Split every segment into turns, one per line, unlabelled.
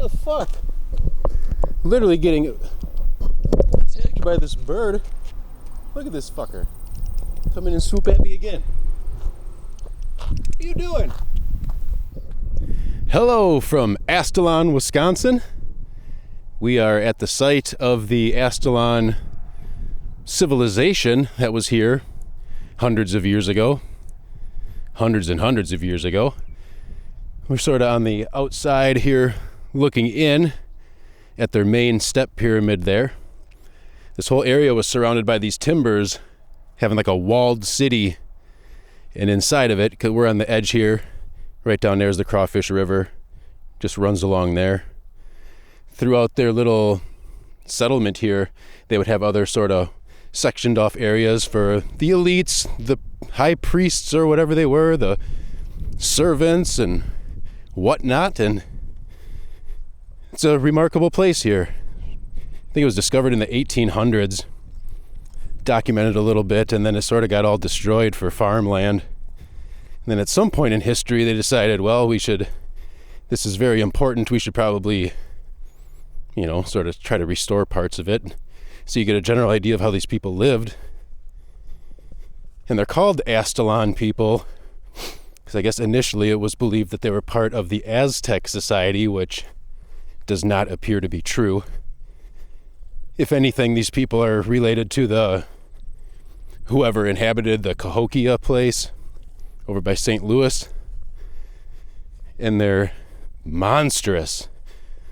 The fuck? Literally getting attacked by this bird. Look at this fucker. Come in and swoop at me again. What are you doing? Hello from Aztalan, Wisconsin. We are at the site of the Aztalan civilization that was here hundreds of years ago. Hundreds and hundreds of years ago. We're sort of on the outside here looking in at their main step pyramid there. This whole area was surrounded by these timbers, having like a walled city. And inside of it, because we're on the edge here, right down there is the Crawfish River, just runs along there. Throughout their little settlement here, they would have other sort of sectioned off areas for the elites, the high priests or whatever they were, the servants and whatnot. And it's a remarkable place here. I think it was discovered in the 1800s, documented a little bit, and then it sort of got all destroyed for farmland. And then at some point in history, they decided, well, this is very important, we should probably, sort of try to restore parts of it so you get a general idea of how these people lived. And they're called Aztalan people because I guess initially it was believed that they were part of the Aztec society, which does not appear to be true. If anything, these people are related to whoever inhabited the Cahokia place over by St. Louis, and their monstrous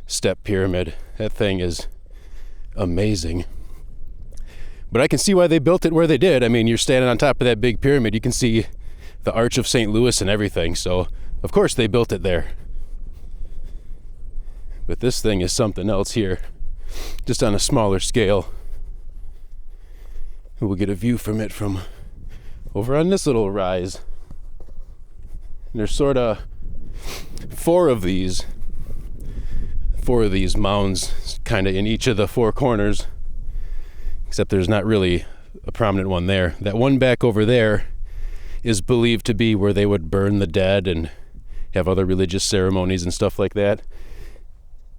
step pyramid. That thing is amazing. But I can see why they built it where they did. I mean, you're standing on top of that big pyramid, you can see the Arch of St. Louis and everything, so of course they built it there. But this thing is something else here, just on a smaller scale. We'll get a view from it from over on this little rise. And there's sort of four of these mounds kind of in each of the four corners, except there's not really a prominent one there. That one back over there is believed to be where they would burn the dead and have other religious ceremonies and stuff like that.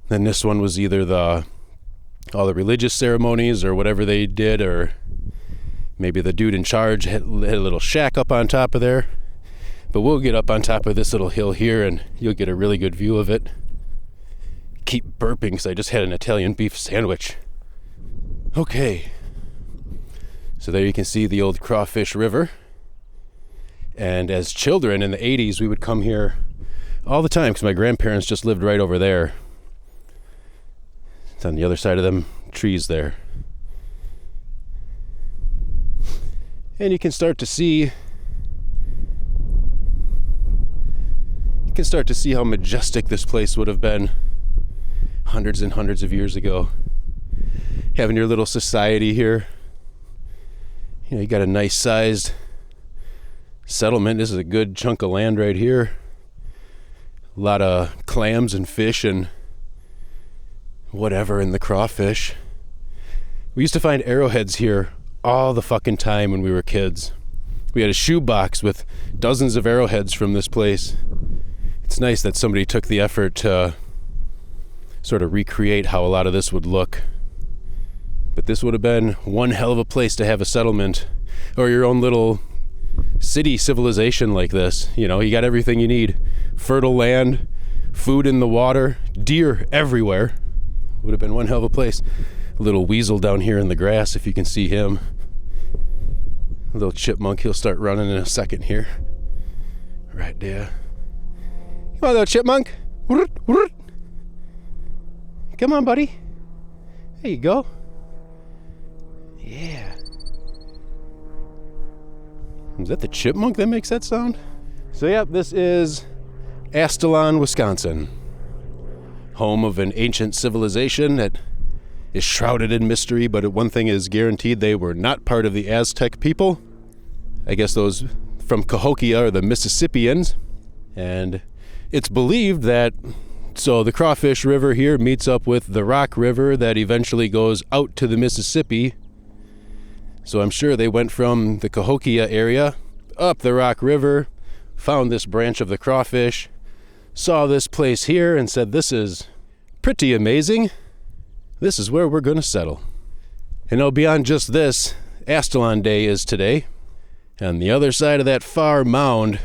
Then this one was either all the religious ceremonies or whatever they did, or maybe the dude in charge had a little shack up on top of there. But we'll get up on top of this little hill here and you'll get a really good view of it. Keep burping because I just had an Italian beef sandwich. Okay. So there you can see the old Crawfish River. And as children in the 80s, we would come here all the time because my grandparents just lived right over there. It's on the other side of them trees there. And you can start to see how majestic this place would have been hundreds and hundreds of years ago. Having your little society here. You got a nice sized settlement. This is a good chunk of land right here. A lot of clams and fish and whatever in the crawfish. We used to find arrowheads here all the fucking time when we were kids. We had a shoebox with dozens of arrowheads from this place. It's nice that somebody took the effort to sort of recreate how a lot of this would look. But this would have been one hell of a place to have a settlement or your own little city civilization like this. You got everything you need. Fertile land, food in the water, deer everywhere. Would have been one hell of a place. A little weasel down here in the grass, if you can see him. A little chipmunk, he'll start running in a second here. Right there. Come on, little chipmunk. Come on, buddy. There you go. Yeah. Is that the chipmunk that makes that sound? So, yep, this is Aztalan, Wisconsin. Home of an ancient civilization that is shrouded in mystery, but one thing is guaranteed: they were not part of the Aztec people. I guess those from Cahokia are the Mississippians. And it's believed that, so the Crawfish River here meets up with the Rock River that eventually goes out to the Mississippi. So I'm sure they went from the Cahokia area up the Rock River, found this branch of the Crawfish, saw this place here and said, this is pretty amazing. This is where we're going to settle. And now beyond just this, Aztalan Day is today. On the other side of that far mound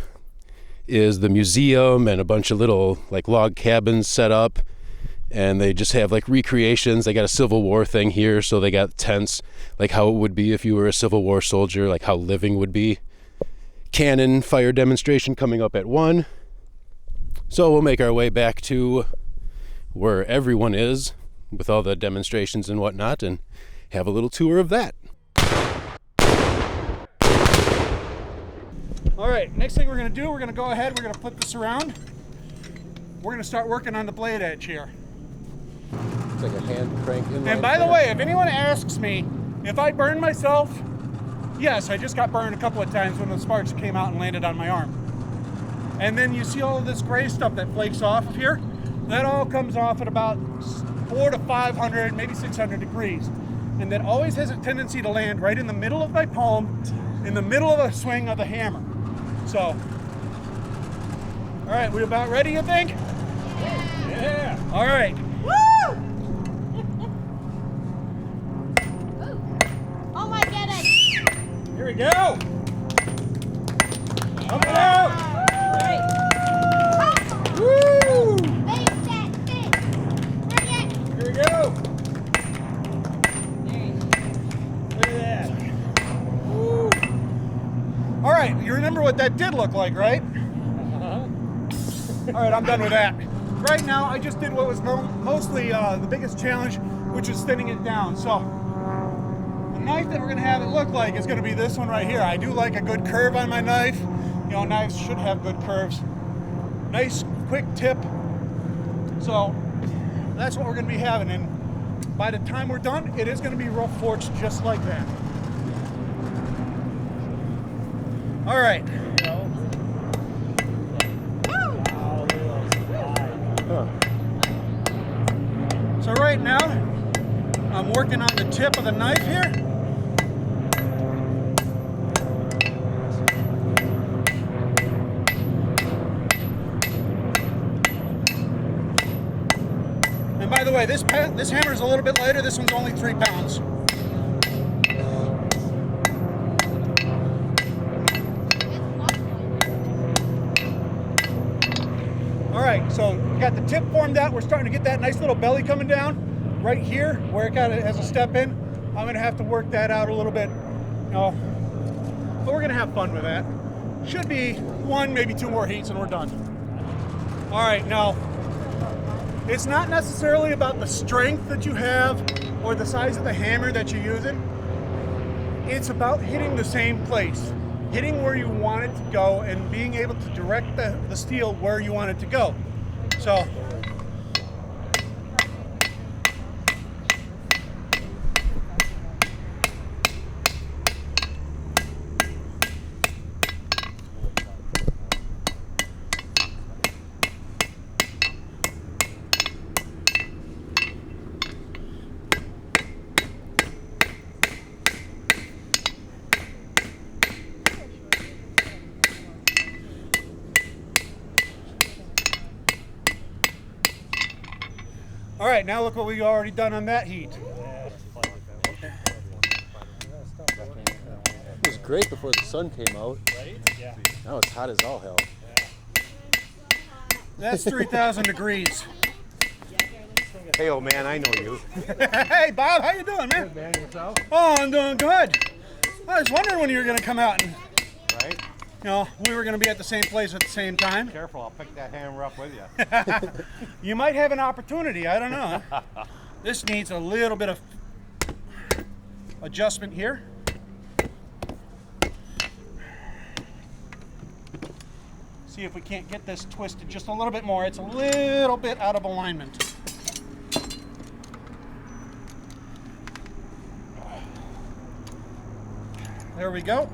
is the museum and a bunch of little like log cabins set up. And they just have like recreations. They got a Civil War thing here, so they got tents, like how it would be if you were a Civil War soldier, like how living would be. Cannon fire demonstration coming up at 1. So we'll make our way back to where everyone is with all the demonstrations and whatnot and have a little tour of that.
All right, next thing we're gonna do, we're gonna go ahead, we're gonna put this around. We're gonna start working on the blade edge here.
It's like a hand crank inline.
And by the way, if anyone asks me if I burned myself, yes, I just got burned a couple of times when the sparks came out and landed on my arm. And then you see all of this gray stuff that flakes off of here. That all comes off at about 400 to 500, maybe 600 degrees. And that always has a tendency to land right in the middle of my palm, in the middle of the swing of the hammer. So, all right, we about ready, you think? Yeah. All right.
Woo! Oh my goodness!
Here we go. Up and out.
Right.
Woo!
Big, set, fit. Bring it.
Here we go. Look at that. Woo! All right, you remember what that did look like, right? All right, I'm done with that. Right now, I just did what was mostly the biggest challenge, which is thinning it down. So, the knife that we're gonna have it look like is gonna be this one right here. I do like a good curve on my knife. You know, knives should have good curves. Nice, quick tip. So, that's what we're gonna be having. And by the time we're done, it is gonna be rough forged just like that. All right. So right now, I'm working on the tip of the knife here. And by the way, this hammer is a little bit lighter. This one's only 3 pounds. All right, so we got the tip formed out. We're starting to get that nice little belly coming down right here where it kind of has a step in. I'm gonna have to work that out a little bit, you know, but we're gonna have fun with that. Should be 1, maybe 2 more heats and we're done. All right, now, it's not necessarily about the strength that you have or the size of the hammer that you're using. It's about hitting the same place, hitting where you want it to go and being able to direct the steel where you want it to go. So, all right, now look what we've already done on that heat.
It was great before the sun came out.
Right? Yeah.
Now it's hot as all hell.
That's 3,000 degrees.
Hey, old man, I know you.
Hey, Bob, how you doing, man?
Good, man. Yourself?
Oh, I'm doing good. I was wondering when you were going to come out and,
Right?
you know, we were going to be at the same place at the same time.
Careful, I'll pick that hammer up with you.
You might have an opportunity, I don't know. This needs a little bit of adjustment here. See if we can't get this twisted just a little bit more. It's a little bit out of alignment. There we go.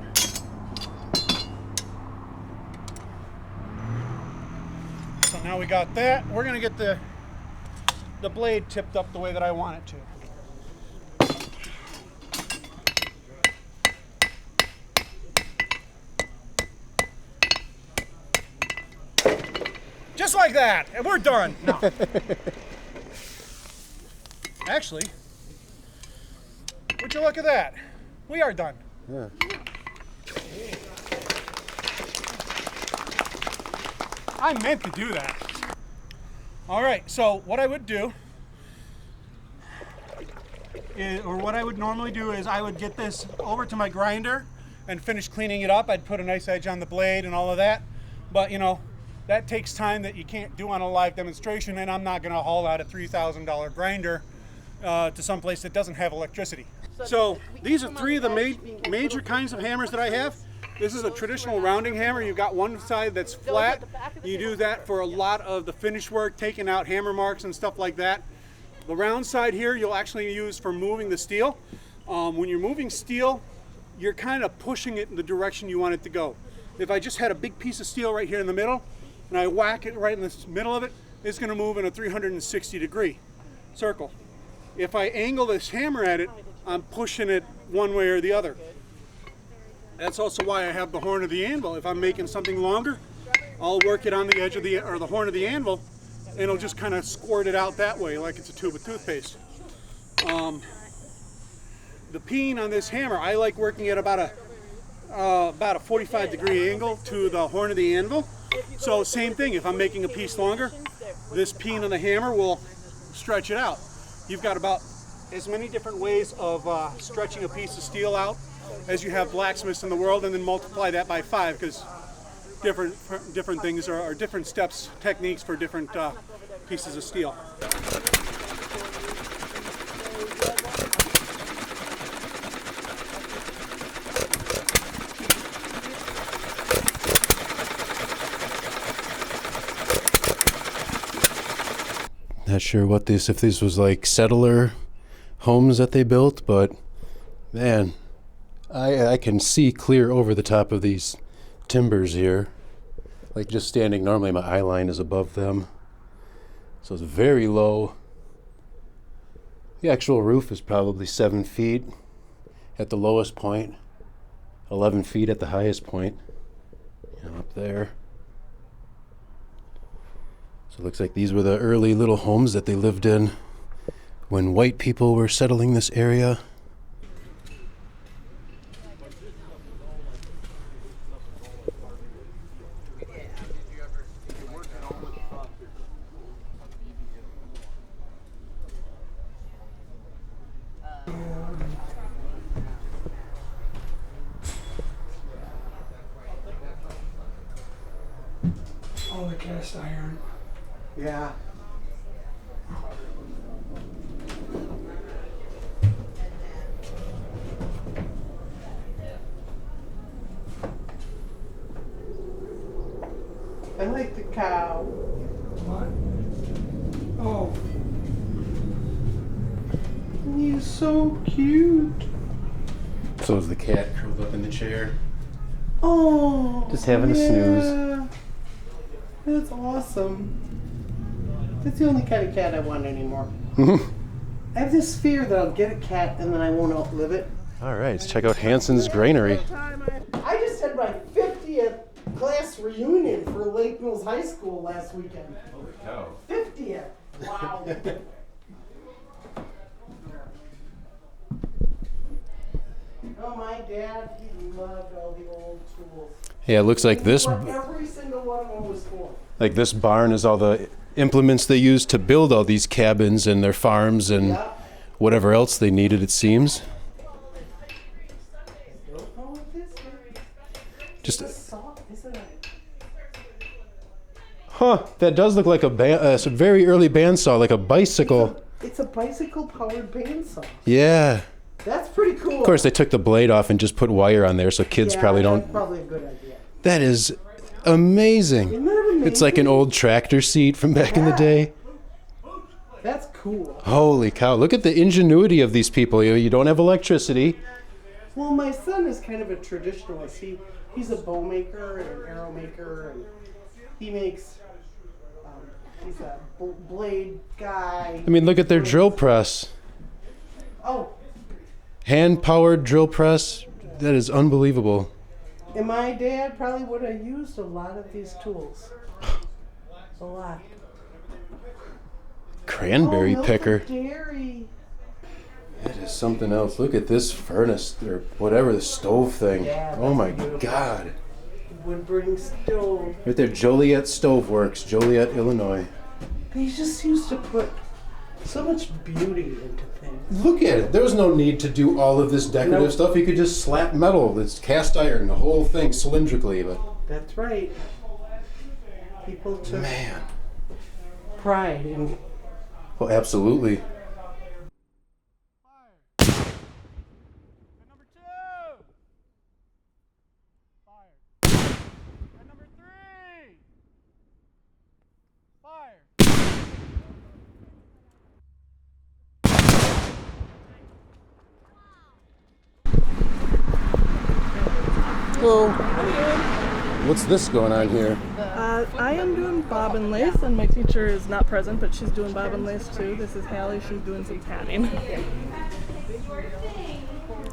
So now we got that. We're gonna get the blade tipped up the way that I want it to. Just like that, and we're done. No. Actually, would you look at that? We are done.
Yeah.
I meant to do that. All right, so what I would do or what I would normally do is I would get this over to my grinder and finish cleaning it up. I'd put a nice edge on the blade and all of that. But you know, that takes time that you can't do on a live demonstration, and I'm not gonna haul out a $3,000 grinder to someplace that doesn't have electricity. So these are three of the major kinds of hammers that I have. This is a traditional rounding hammer. You've got one side that's flat. You do that for a lot of the finish work, taking out hammer marks and stuff like that. The round side here you'll actually use for moving the steel. When you're moving steel, you're kind of pushing it in the direction you want it to go. If I just had a big piece of steel right here in the middle and I whack it right in the middle of it, it's going to move in a 360-degree circle. If I angle this hammer at it, I'm pushing it one way or the other. That's also why I have the horn of the anvil. If I'm making something longer, I'll work it on the edge of the horn of the anvil, and it'll just kind of squirt it out that way like it's a tube of toothpaste. The peen on this hammer, I like working at about a 45-degree angle to the horn of the anvil. So same thing, if I'm making a piece longer, this peen on the hammer will stretch it out. You've got about as many different ways of stretching a piece of steel out as you have blacksmiths in the world, and then multiply that by 5, because different things are different steps, techniques for different pieces of steel.
Not sure what if this was like settler homes that they built, but man, I can see clear over the top of these timbers here. Like just standing normally, my eye line is above them. So it's very low. The actual roof is probably 7 feet at the lowest point, 11 feet at the highest point. You know, up there. So it looks like these were the early little homes that they lived in when white people were settling this area.
Oh, the cast iron.
Yeah.
I like the cow.
What? Oh.
He's so cute.
So is the cat curled up in the chair.
Oh.
Just having a snooze.
That's awesome. That's the only kind of cat I want anymore. I have this fear that I'll get a cat and then I won't outlive it.
All right, let's check out Hanson's Granary.
I just had my 50th class reunion for Lake Mills High School last weekend.
Holy cow.
50th. Wow. Oh, my dad, he loved all the old tools.
Yeah, it looks like this.
What every single one of them was for.
Like this barn is all the implements they used to build all these cabins and their farms and
Yep.
whatever else they needed, it seems.
Don't know what this is.
Just,
It's soft, isn't it?
huh, that does look like a very early bandsaw, like a bicycle.
It's a bicycle powered bandsaw.
Yeah.
That's pretty cool.
Of course, they took the blade off and just put wire on there so kids probably
That's
don't.
probably a good idea.
That is amazing.
Isn't that amazing?
It's like an old tractor seat from back in the day.
That's cool.
Holy cow, look at the ingenuity of these people. You don't have electricity.
Well, my son is kind of a traditionalist. He's a bow maker and an arrow maker, and he makes. He's a blade guy.
I mean, look at their drill press.
Oh,
Hand-powered drill press. That is unbelievable.
and my dad probably would have used a lot of these tools. A lot.
Cranberry
Milford
picker.
Dairy.
something else. Look at this furnace or whatever, the stove thing.
Yeah,
Oh my
that's beautiful.
God.
Wood burning stove.
Right there, Joliet Stove Works, Joliet, Illinois.
They just used to put so much beauty into things.
Look at it. There was no need to do all of this decorative
Nope.
stuff. You could just slap metal. It's cast iron, the whole thing cylindrically. But
That's right. People took
man,
pride in.
well, absolutely.
Number 2. Fire. And number 3. Fire.
Hello. What's this going on here?
I am doing bob and lace, and my teacher is not present, but she's doing bob and lace too. This is Hallie. She's doing some tatting.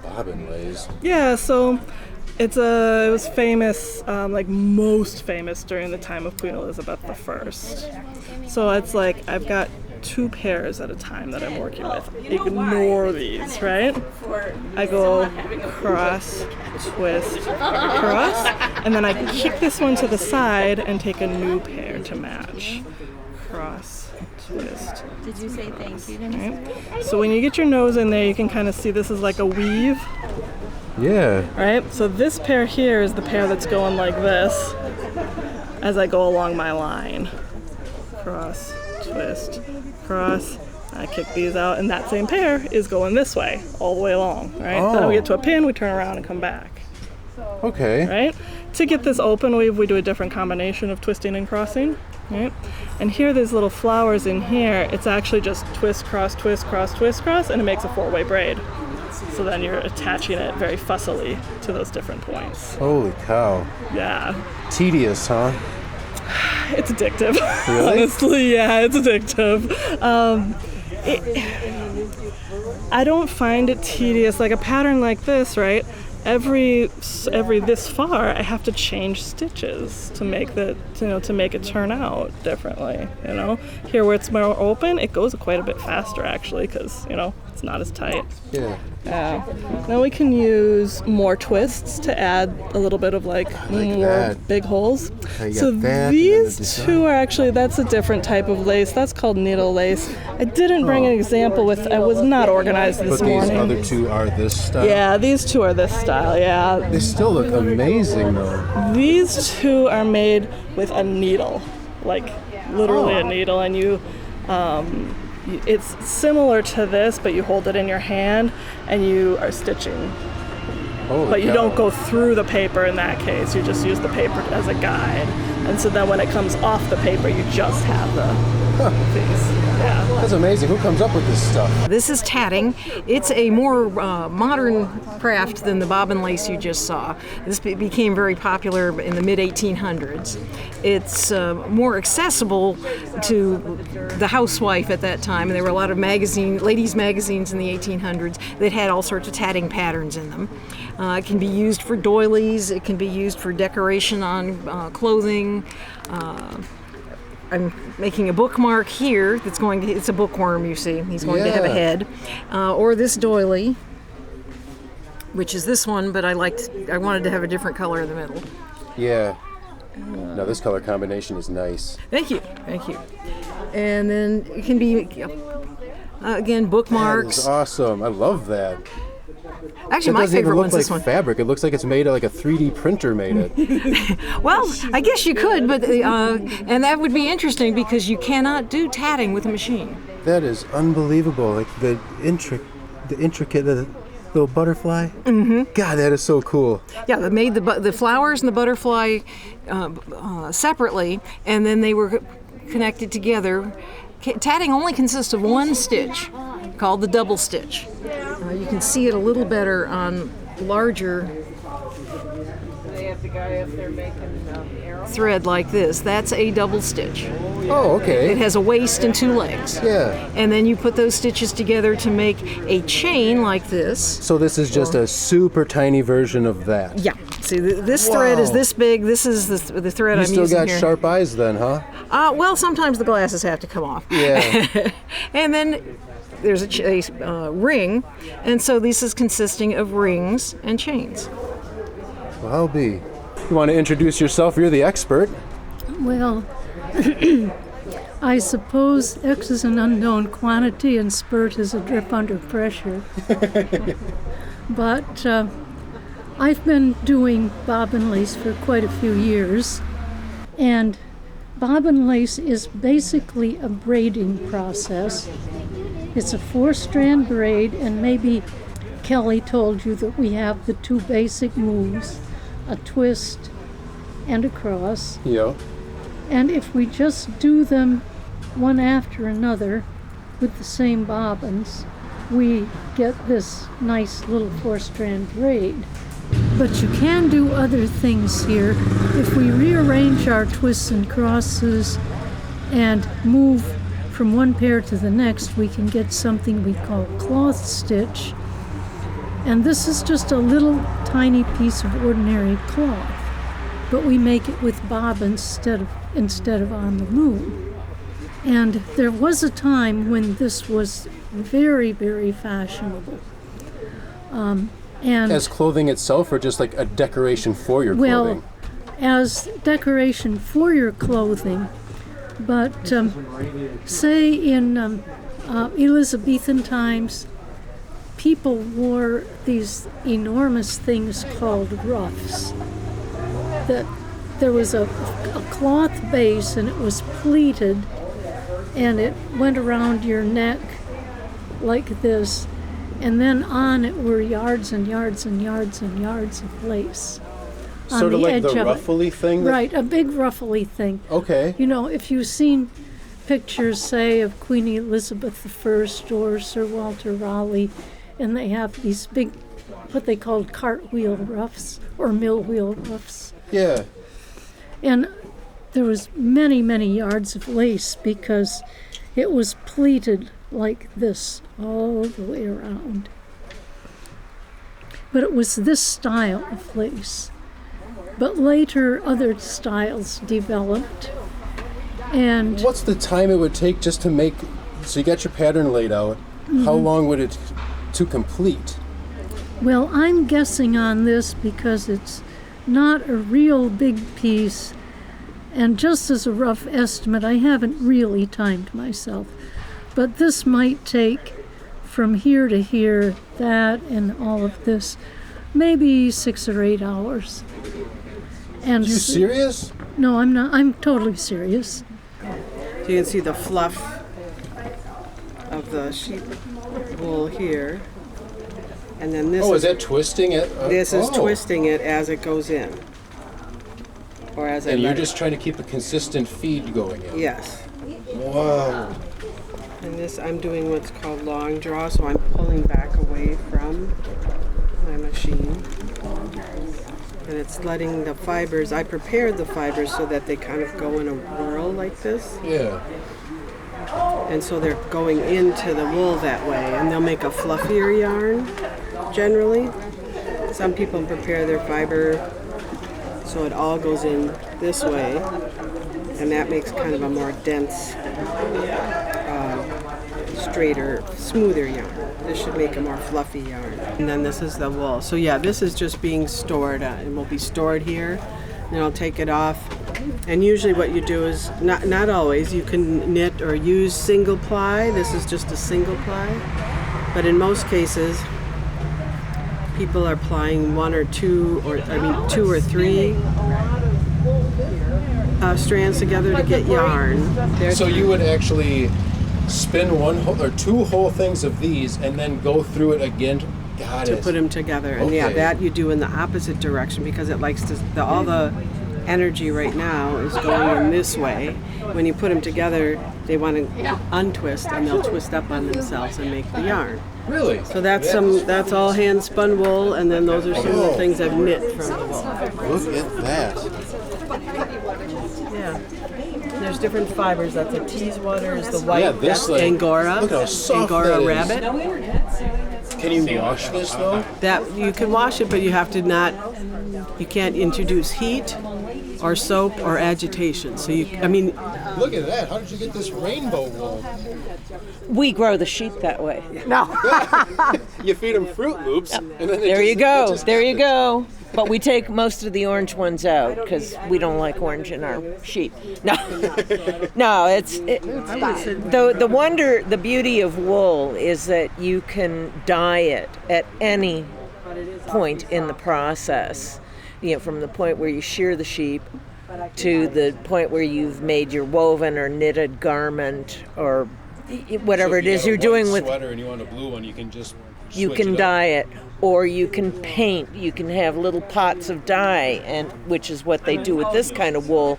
Bobbin lays.
Yeah, so it was famous, like most famous during the time of Queen Elizabeth I. So it's like I've got 2 pairs at a time that I'm working with. Ignore these, right? I go cross, twist, cross, and then I kick this one to the side and take a new pair to match. Cross, twist.
Did you say thank you to me?
Right? So when you get your nose in there, you can kind of see this is like a weave,
Yeah.
right? So this pair here is the pair that's going like this as I go along my line. Cross, twist, cross. I kick these out, and that same pair is going this way, all the way along, right? Then we get to a pin, we turn around and come back,
Okay.
right? To get this open weave, we do a different combination of twisting and crossing, right? And here, there's little flowers in here. It's actually just twist, cross, and it makes a 4-way braid. So then you're attaching it very fussily to those different points.
Holy cow.
Yeah.
Tedious, huh?
It's addictive.
Really?
Honestly, yeah, it's addictive. I don't find it tedious. Like a pattern like this, right? Every this far, I have to change stitches to make to make it turn out differently. You know, here where it's more open, it goes quite a bit faster actually, because it's not as tight.
Yeah.
Now we can use more twists to add a little bit of more
that.
big holes.
I got
So
that, and then
these
the design.
two are actually, that's a different type of lace. That's called needle lace. I didn't bring an example with, I was not organized
But
this
these
morning.
other 2 are this style?
Yeah, these 2 are this style, yeah.
They still look amazing, though.
These 2 are made with a needle, like literally a needle, and it's similar to this, but you hold it in your hand and you are stitching.
Holy
But you
cow.
don't go through the paper in that case. You just use the paper as a guide. And so then when it comes off the paper, you just have the things. Yeah.
That's amazing. Who comes up with this stuff?
This is tatting. It's a more modern craft than the bobbin lace you just saw. This became very popular in the mid-1800s. It's more accessible to the housewife at that time, and there were a lot of ladies' magazines in the 1800s that had all sorts of tatting patterns in them. It can be used for doilies. It can be used for decoration on clothing. I'm making a bookmark here that's it's a bookworm, you see. He's going to have a
Yeah.
head. Or this doily, which is this one, but I wanted to have a different color in the middle.
Yeah. Now this color combination is nice.
Thank you. And then it can be, again, bookmarks.
That is awesome. I love that.
Actually,
It
my
doesn't even
favorite
look
one's
like
this one.
fabric. It looks like it's made like a 3D printer made it.
Well, I guess you could, but and that would be interesting because you cannot do tatting with a machine.
That is unbelievable. Like the intricate little butterfly. Mm-hmm. God, that is so cool.
Yeah, they made the flowers and the butterfly separately, and then they were connected together. Tatting only consists of 1 stitch, called the double stitch. You can see it a little better on larger thread like this. That's a double stitch.
Oh, okay.
It has a waist and 2 legs.
Yeah.
And then you put those stitches together to make a chain like this.
So this is just a super tiny version of that.
Yeah. See, this thread is
Wow.
this big. This is the thread
You
I'm
still
using
got
here.
sharp eyes then, huh?
Well, sometimes the glasses have to come off.
Yeah.
And then there's a ring, and so this is consisting of rings and chains.
Well, I'll be. You want to introduce yourself? You're the expert.
Well, I suppose X is an unknown quantity and spurt is a drip under pressure. But I've been doing bobbin lace for quite a few years, and bobbin lace is basically a braiding process. It's a 4-strand braid, and maybe Kelly told you that we have the 2 basic moves, a twist and a cross.
Yeah.
And if we just do them one after another with the same bobbins, we get this nice little 4-strand braid. But you can do other things here. If we rearrange our twists and crosses and move from one pair to the next, we can get something we call cloth stitch. And this is just a little tiny piece of ordinary cloth, but we make it with bobbins instead of on the loom. And there was a time when this was very, very fashionable. And
As clothing itself, or just like a decoration for your clothing?
well, as decoration for your clothing, but say in Elizabethan times, people wore these enormous things called ruffs. There was a cloth base, and it was pleated, and it went around your neck like this, and then on it were yards and yards and yards and yards of lace.
Sort of like the ruffly thing?
Right, a big ruffly thing.
Okay.
You know, if you've seen pictures, say, of Queen Elizabeth I or Sir Walter Raleigh, and they have these big, what they called cartwheel ruffs or mill wheel ruffs.
Yeah.
And there was many, many yards of lace because it was pleated like this all the way around. But it was this style of lace. But later other styles developed. And
What's the time it would take just to make, so you got your pattern laid out, how long would it to complete?
well, I'm guessing on this because it's not a real big piece. And just as a rough estimate, I haven't really timed myself, but this might take from here to here, that and all of this, maybe 6 or 8 hours. And
You serious?
No, I'm not. I'm totally serious.
So you can see the fluff of the sheep wool here. And then this
Is that twisting it?
this is twisting it as it goes in. Or as I
And you're
let it-
just trying to keep a consistent feed going in.
Yes.
Wow.
And this, I'm doing what's called long draw, so I'm pulling back away from my machine. And it's letting the fibers, I prepared the fibers so that they kind of go in a whirl like this.
Yeah.
And so they're going into the wool that way, and they'll make a fluffier yarn, generally. Some people prepare their fiber so it all goes in this way, and that makes kind of a more dense, straighter, smoother yarn. This should make a more fluffy yarn. And then this is the wool. So yeah, this is just being stored, and will be stored here. Then I'll take it off. And usually what you do is, not always, you can knit or use single ply. This is just a single ply. But in most cases, people are plying 1 or 2, or 2 or 3 strands together to get yarn.
So you would actually spin one or 2 whole things of these and then go through it again. Got
to
it.
put them together. And yeah,
Okay.
that you do in the opposite direction because it likes to, all the energy right now is going in this way. When you put them together, they want to untwist, and they'll twist up on themselves and make the yarn.
Really?
So that's all hand spun wool, and then those are some of the things I've knit from the wool.
Look at that.
Yeah. There's different fibers. That's a Teeswater, is the white.
Yeah, this,
that's
like,
Angora.
look how soft
Angora
that is.
rabbit.
Can you wash this though?
That you can wash it, but you have to not. You can't introduce heat or soap or agitation. So
Look at that. How did you get this rainbow wool?
We grow the sheep that way.
No.
You feed them Fruit Loops, and then
There you go. There you go. But we take most of the orange ones out because we don't like orange in our sheep. No, no. The wonder, the beauty of wool is that you can dye it at any point in the process. You know, from the point where you shear the sheep to the point where you've made your woven or knitted garment or whatever it is you're doing with.
Sweater and you want a blue one, you can just.
You can dye it, or you can paint. You can have little pots of dye, and which is what they do with this kind of wool.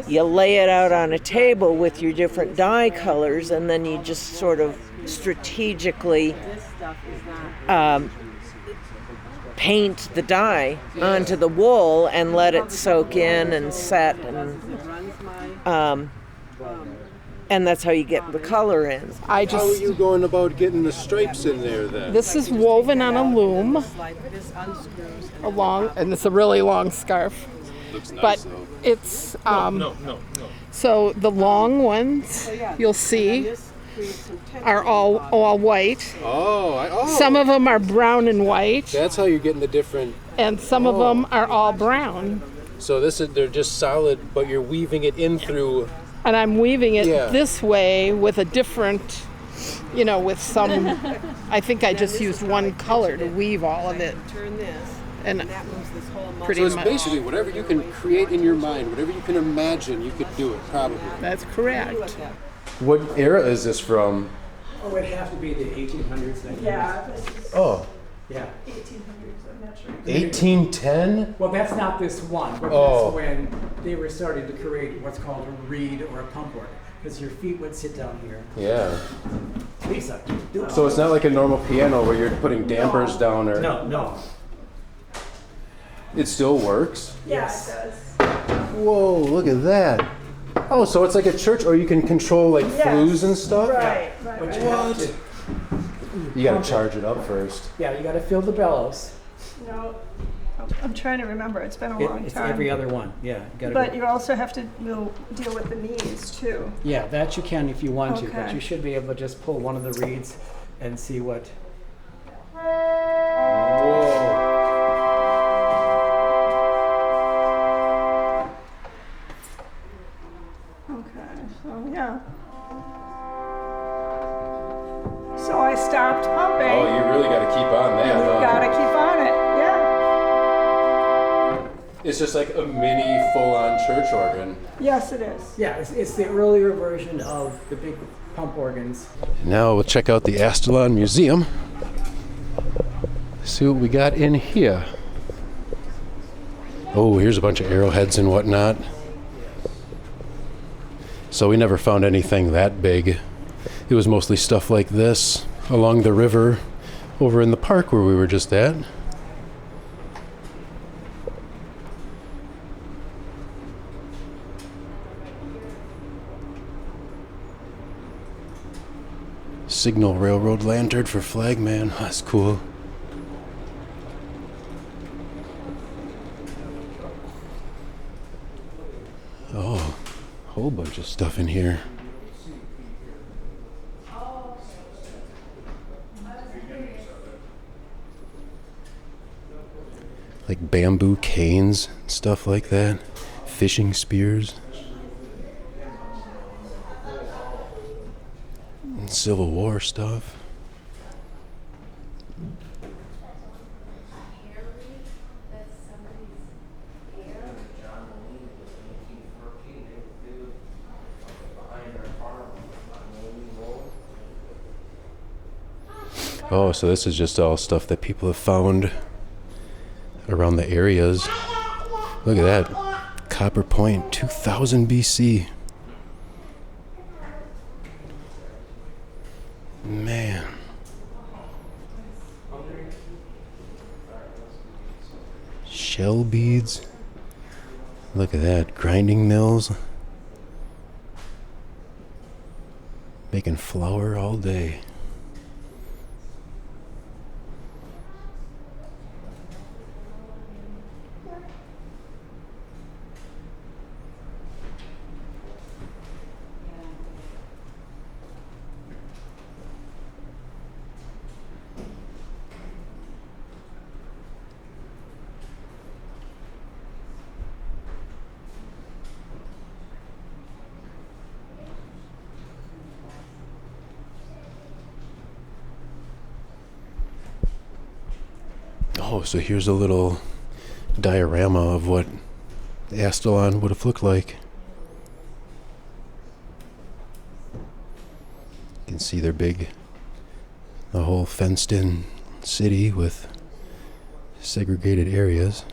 You lay it out on a table with your different dye colors, and then you just sort of strategically paint the dye onto the wool and let it soak in and set, and that's how you get the color in.
How are you going about getting the stripes in there then?
This is woven on a loom and it's a really long scarf.
Looks nice,
But
though.
it's
No.
so the long ones you'll see are all white.
Oh.
Some of them are brown and white,
That's how you're getting the different.
and some of them are all brown.
So they're just solid, but you're weaving it in through.
And I'm weaving it
Yeah.
this way with a different, with some. I think I just used one color to weave all of it,
Turn this,
and
that moves this whole
pretty
So it's
much.
basically whatever you can create in your mind, whatever you can imagine, you could do it probably.
That's correct.
What era is this from?
Oh, it'd have to be the 1800s. 1900s.
Yeah.
Oh,
Yeah.
1800s, I'm not sure.
1810?
Well, that's not this one, but
Oh.
that's when they were starting to create what's called a reed or a pump organ, because your feet would sit down here.
Yeah.
Lisa, do it.
So it's not like a normal piano where you're putting dampers down or.
No.
It still works?
Yes. Yeah, it does.
Whoa, look at that. Oh, so it's like a church, or you can control like flues and stuff?
Right.
But you have to,
You gotta charge it up first.
yeah, you got to fill the bellows.
No, I'm trying to remember. It's been a long
It's
time.
every other one. Yeah, you got to.
But you also have to deal with the knees too.
Yeah, that you can if you want to, but
Okay.
you should be able to just pull one of the reeds and see what.
Whoa.
Okay, so yeah. So I stopped pumping.
Oh, you really gotta keep on that,
You
huh?
gotta keep on it. Yeah.
It's just like a mini full-on church organ.
Yes, it is.
Yeah, it's the earlier version of the big pump organs.
Now we'll check out the Aztalan Museum. See what we got in here. Oh, here's a bunch of arrowheads and whatnot. So we never found anything that big. It was mostly stuff like this along the river over in the park where we were just at. Signal railroad lantern for flagman. That's cool. Oh, a whole bunch of stuff in here. Like bamboo canes, stuff like that. Fishing spears. And Civil War stuff. Oh, so this is just all stuff that people have found around the areas. Look at that. Copper Point, 2000 BC. Man. Shell beads. Look at that. Grinding mills. Making flour all day. Oh, so here's a little diorama of what the Aztalan would have looked like. You can see the whole fenced-in city with segregated areas.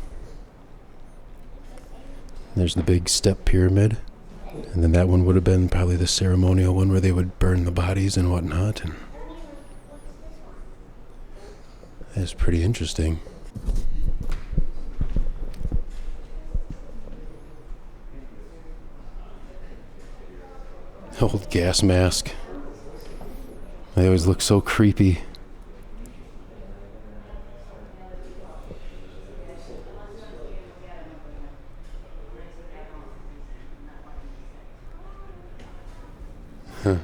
There's the big step pyramid, and then that one would have been probably the ceremonial one where they would burn the bodies and whatnot. And that's pretty interesting. Old gas mask. They always look so creepy. Huh.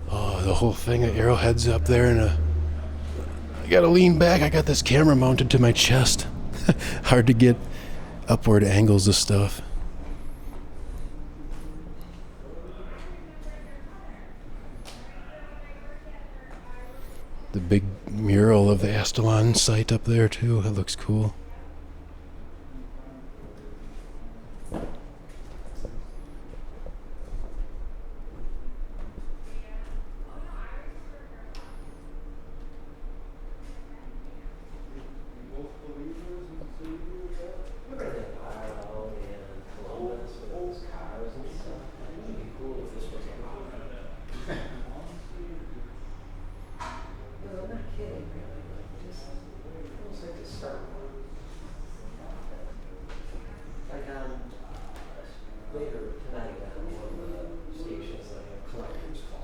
Oh, the whole thing of arrowheads up there, and I gotta lean back. I got this camera mounted to my chest. Hard to get upward angles of stuff. The big mural of the Aztalan site up there too. That looks cool.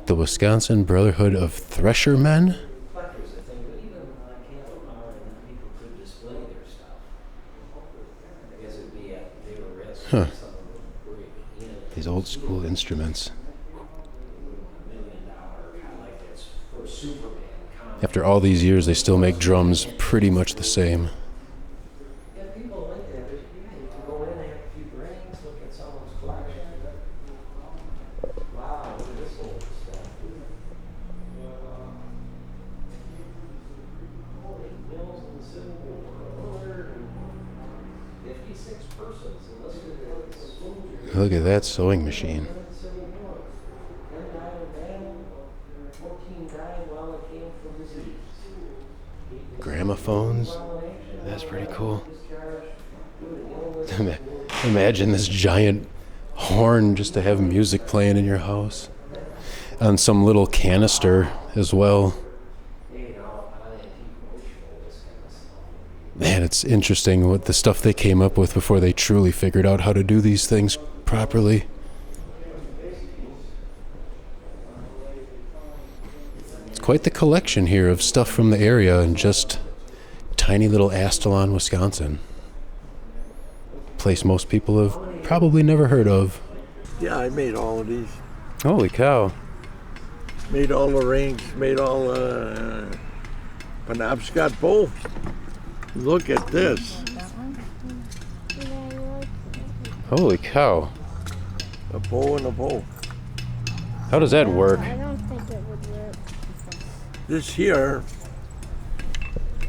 The Wisconsin Brotherhood of Threshermen? Huh. These old school instruments. After all these years, they still make drums pretty much the same. Look at that sewing machine. Gramophones. That's pretty cool. Imagine this giant horn just to have music playing in your house. On some little canister as well. Man, it's interesting what the stuff they came up with before they truly figured out how to do these things properly. It's quite the collection here of stuff from the area in just tiny little Aztalan, Wisconsin. Place most people have probably never heard of.
Yeah, I made all of these.
Holy cow.
Made all the rings, made all Penobscot bow. Look at this.
Holy cow.
A bow and a bow.
How does that work?
I don't think it would work.
This here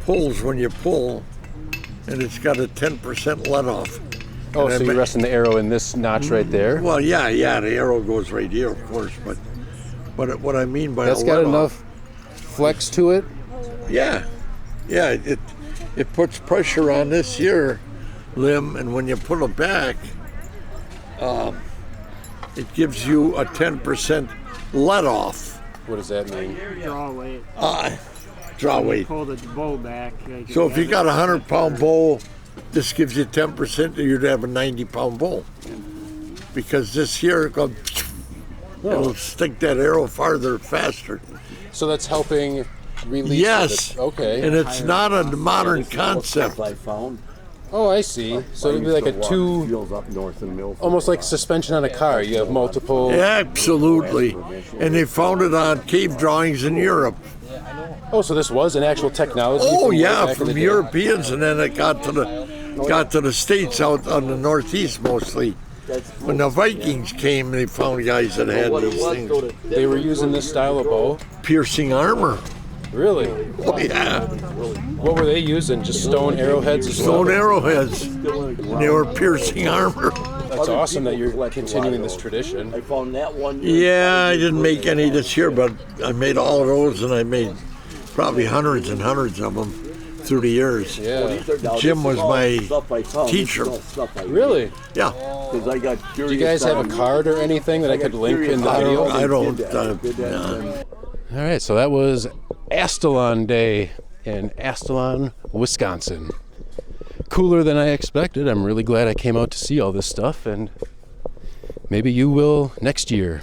pulls when you pull, and it's got a 10% let off.
Oh, so you're resting the arrow in this notch right there?
Well, yeah, the arrow goes right here, of course, but what I mean by
that's got enough flex to it?
Yeah, it puts pressure on this here limb, and when you pull it back, it gives you a 10% let off.
What does that mean?
Draw weight.
Draw weight.
Pull the bow back.
So if you got a 100-pound bow, this gives you 10%, or you'd have a 90-pound bow. Because this here, it'll stick that arrow farther, faster.
So that's helping release.
Yes.
Okay.
And it's not a modern concept.
Oh, I see. So it'd be like a almost like suspension on a car. You have multiple.
Absolutely. And they found it on cave drawings in Europe.
Oh, so this was an actual technology?
Oh, yeah, from Europeans, and then it got to the States out on the Northeast mostly. When the Vikings came, they found guys that had these things.
They were using this style of bow?
Piercing armor.
Really?
Oh, yeah.
What were they using? Just stone arrowheads as well?
Stone arrowheads. And they were piercing armor.
That's awesome that you're continuing this tradition.
I found that one.
Yeah, I didn't make any this year, but I made all of those, and I made probably hundreds and hundreds of them through the years.
Yeah.
Jim was my teacher.
Really?
Yeah.
Do you guys have a card or anything that I could link in the video?
I don't.
All right, so that was Aztalan Day in Aztalan, Wisconsin. Cooler than I expected. I'm really glad I came out to see all this stuff, and maybe you will next year.